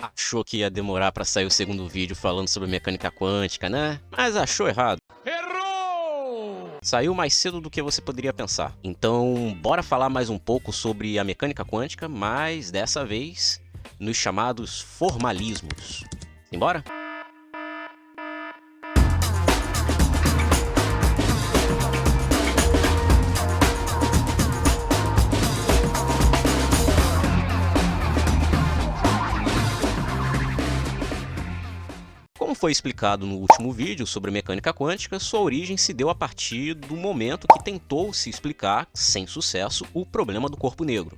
Achou que ia demorar para sair o segundo vídeo falando sobre mecânica quântica, né? Mas achou errado. Errou! Saiu mais cedo do que você poderia pensar. Então, bora falar mais um pouco sobre a mecânica quântica, mas dessa vez nos chamados formalismos. Simbora? Como foi explicado no último vídeo sobre mecânica quântica, sua origem se deu a partir do momento que tentou-se explicar, sem sucesso, o problema do corpo negro,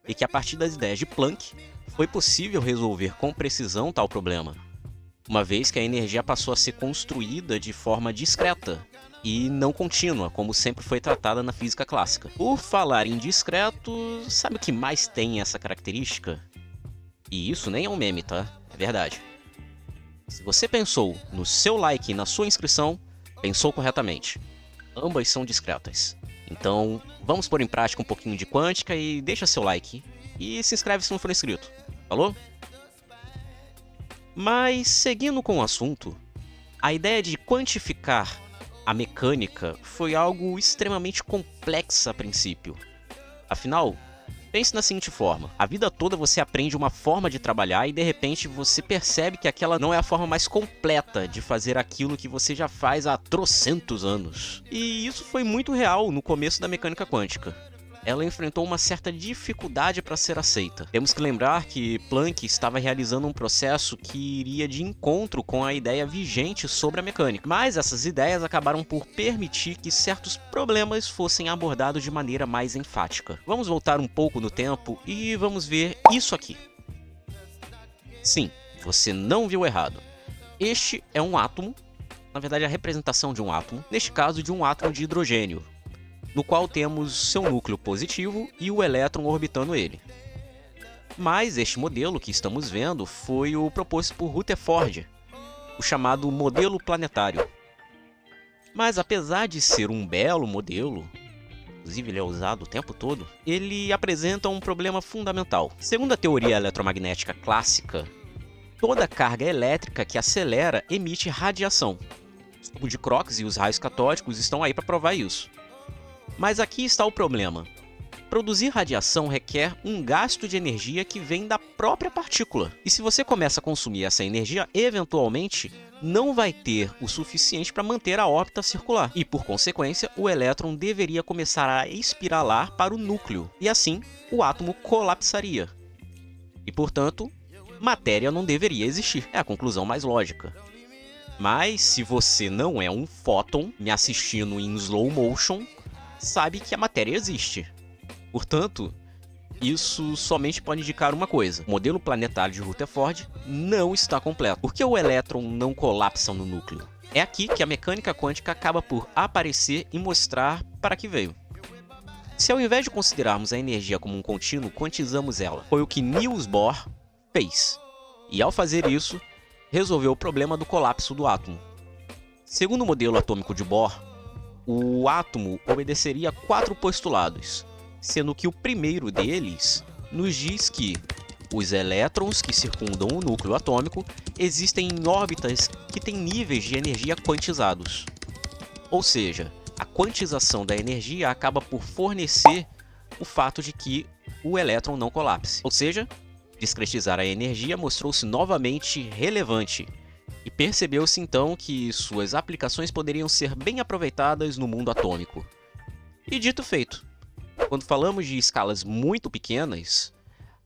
e que a partir das ideias de Planck, foi possível resolver com precisão tal problema, uma vez que a energia passou a ser construída de forma discreta e não contínua, como sempre foi tratada na física clássica. Por falar em discreto, sabe o que mais tem essa característica? E isso nem é um meme, tá? É verdade. Se você pensou no seu like e na sua inscrição, pensou corretamente. Ambas são discretas. Então, vamos pôr em prática um pouquinho de quântica e deixa seu like. E se inscreve se não for inscrito. Falou? Mas, seguindo com o assunto, a ideia de quantificar a mecânica foi algo extremamente complexa a princípio. Afinal, pense na seguinte forma: a vida toda você aprende uma forma de trabalhar e de repente você percebe que aquela não é a forma mais completa de fazer aquilo que você já faz há trocentos anos. E isso foi muito real no começo da mecânica quântica. Ela enfrentou uma certa dificuldade para ser aceita. Temos que lembrar que Planck estava realizando um processo que iria de encontro com a ideia vigente sobre a mecânica, mas essas ideias acabaram por permitir que certos problemas fossem abordados de maneira mais enfática. Vamos voltar um pouco no tempo e vamos ver isso aqui. Sim, você não viu errado. Este é um átomo, na verdade a representação de um átomo, neste caso de um átomo de hidrogênio, no qual temos seu núcleo positivo e o elétron orbitando ele. Mas este modelo que estamos vendo foi o proposto por Rutherford, o chamado modelo planetário. Mas apesar de ser um belo modelo, inclusive ele é usado o tempo todo, ele apresenta um problema fundamental. Segundo a teoria eletromagnética clássica, toda carga elétrica que acelera emite radiação. O tubo de Crookes e os raios catódicos estão aí para provar isso. Mas aqui está o problema. Produzir radiação requer um gasto de energia que vem da própria partícula. E se você começa a consumir essa energia, eventualmente não vai ter o suficiente para manter a órbita circular. E por consequência, o elétron deveria começar a espiralar para o núcleo. E assim, o átomo colapsaria. E portanto, matéria não deveria existir. É a conclusão mais lógica. Mas se você não é um fóton me assistindo em slow motion, sabe que a matéria existe. Portanto, isso somente pode indicar uma coisa: o modelo planetário de Rutherford não está completo. Por que o elétron não colapsa no núcleo? É aqui que a mecânica quântica acaba por aparecer e mostrar para que veio. Se ao invés de considerarmos a energia como um contínuo, quantizamos ela, foi o que Niels Bohr fez. E ao fazer isso, resolveu o problema do colapso do átomo. Segundo o modelo atômico de Bohr, o átomo obedeceria a 4 postulados, sendo que o primeiro deles nos diz que os elétrons que circundam o núcleo atômico existem em órbitas que têm níveis de energia quantizados. Ou seja, a quantização da energia acaba por fornecer o fato de que o elétron não colapse. Ou seja, discretizar a energia mostrou-se novamente relevante. E percebeu-se então que suas aplicações poderiam ser bem aproveitadas no mundo atômico. E dito feito, quando falamos de escalas muito pequenas,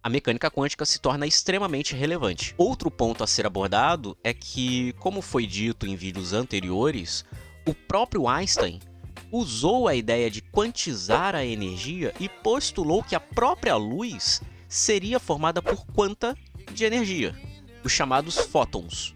a mecânica quântica se torna extremamente relevante. Outro ponto a ser abordado é que, como foi dito em vídeos anteriores, o próprio Einstein usou a ideia de quantizar a energia e postulou que a própria luz seria formada por quanta de energia, os chamados fótons,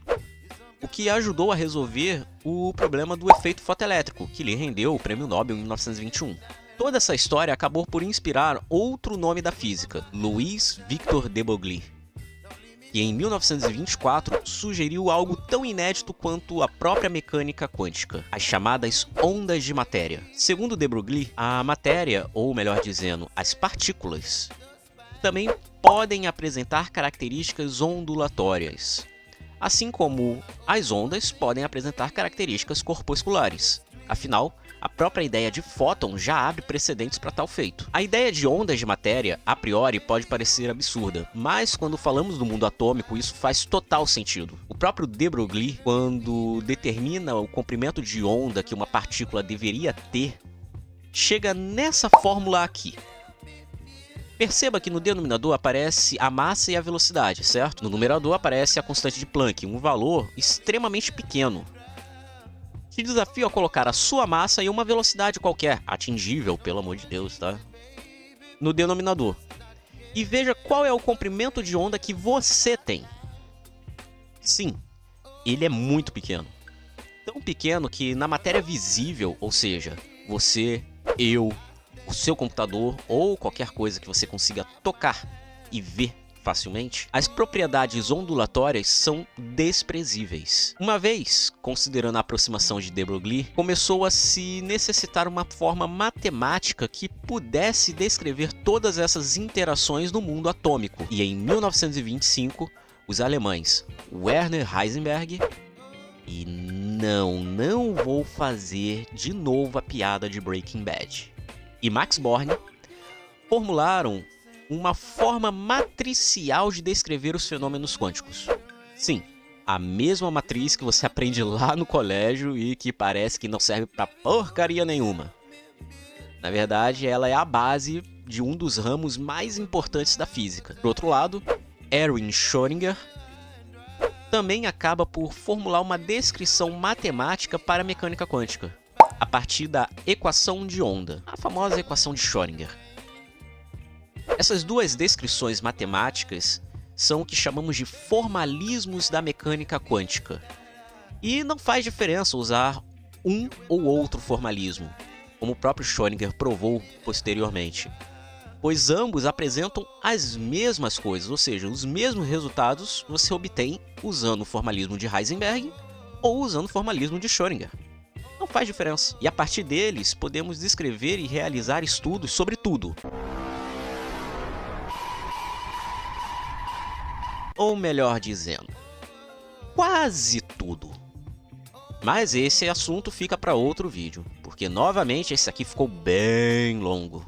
o que ajudou a resolver o problema do efeito fotoelétrico, que lhe rendeu o Prêmio Nobel em 1921. Toda essa história acabou por inspirar outro nome da física, Louis Victor de Broglie, que em 1924 sugeriu algo tão inédito quanto a própria mecânica quântica, as chamadas ondas de matéria. Segundo de Broglie, a matéria, ou melhor dizendo, as partículas, também podem apresentar características ondulatórias, assim como as ondas podem apresentar características corpusculares. Afinal, a própria ideia de fóton já abre precedentes para tal feito. A ideia de ondas de matéria, a priori, pode parecer absurda, mas quando falamos do mundo atômico, isso faz total sentido. O próprio de Broglie, quando determina o comprimento de onda que uma partícula deveria ter, chega nessa fórmula aqui. Perceba que no denominador aparece a massa e a velocidade, certo? No numerador aparece a constante de Planck, um valor extremamente pequeno. Te desafio a colocar a sua massa e uma velocidade qualquer, atingível, pelo amor de Deus, tá? No denominador. E veja qual é o comprimento de onda que você tem. Sim, ele é muito pequeno. Tão pequeno que na matéria visível, ou seja, você, eu, o seu computador ou qualquer coisa que você consiga tocar e ver facilmente, as propriedades ondulatórias são desprezíveis. Uma vez, considerando a aproximação de de Broglie, começou a se necessitar uma forma matemática que pudesse descrever todas essas interações no mundo atômico. E em 1925, os alemães Werner Heisenberg e não vou fazer de novo a piada de Breaking Bad, e Max Born formularam uma forma matricial de descrever os fenômenos quânticos. Sim, a mesma matriz que você aprende lá no colégio e que parece que não serve pra porcaria nenhuma. Na verdade, ela é a base de um dos ramos mais importantes da física. Por outro lado, Erwin Schrödinger também acaba por formular uma descrição matemática para a mecânica quântica, a partir da equação de onda, a famosa equação de Schrödinger. Essas duas descrições matemáticas são o que chamamos de formalismos da mecânica quântica. E não faz diferença usar um ou outro formalismo, como o próprio Schrödinger provou posteriormente, pois ambos apresentam as mesmas coisas, ou seja, os mesmos resultados você obtém usando o formalismo de Heisenberg ou usando o formalismo de Schrödinger. Não faz diferença. E a partir deles, podemos descrever e realizar estudos sobre tudo. Ou melhor dizendo, quase tudo. Mas esse assunto fica para outro vídeo, porque novamente esse aqui ficou bem longo.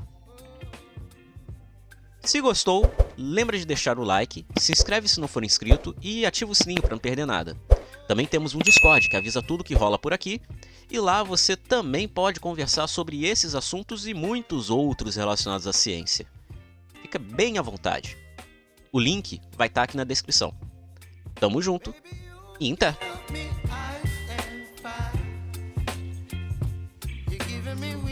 Se gostou, lembra de deixar o like, se inscreve se não for inscrito e ativa o sininho para não perder nada. Também temos um Discord que avisa tudo que rola por aqui, e lá você também pode conversar sobre esses assuntos e muitos outros relacionados à ciência. Fica bem à vontade. O link vai estar aqui na descrição. Tamo junto e até!